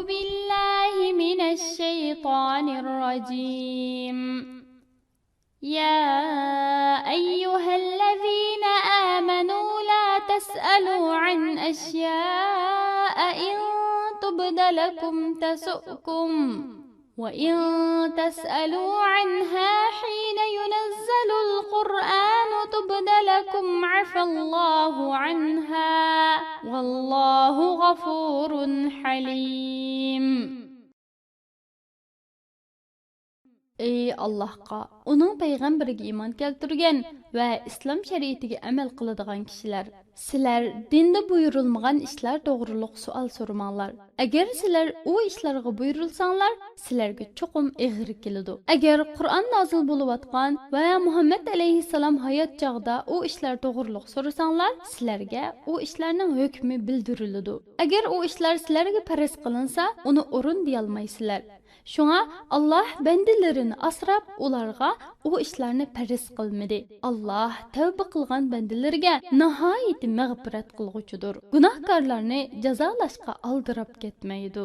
بالله من الشيطان الرجيم يا أيها الذين آمنوا لا تسألوا عن أشياء إن تبد لكم تسؤكم وإن تسألوا عنها حين ينزل القرآن تبد لكم عفى الله عنها والله غفور حليم. Ey Allahqa, onun peygamberiga iymon keltirgan va islom shariatiga amal qiladigan kishilar, sizlar dinda buyurilmagan ishlar to'g'riliq savol so'ramanglar. Agar sizlar u ishlarga buyurilsanglar, sizlarga cho'qim ig'ir keladi. Agar Qur'on nozil bo'layotgan va Muhammad alayhissalom hayot chog'da u ishlar to'g'riliq so'rasanglar, sizlarga u ishlarning hukmi bildiriladi. Agar u ishlar sizlarga faraz qilinsa, uni o'rin deyolmaysizlar. Şuna Allah bendilerini asrab ularga o işlerini periz qilmadi. Allah tövbe qilgan bendilerge nihayet mağfiret qilguchudur. Günahkarlarını cazalashqa aldırab ketmeydi.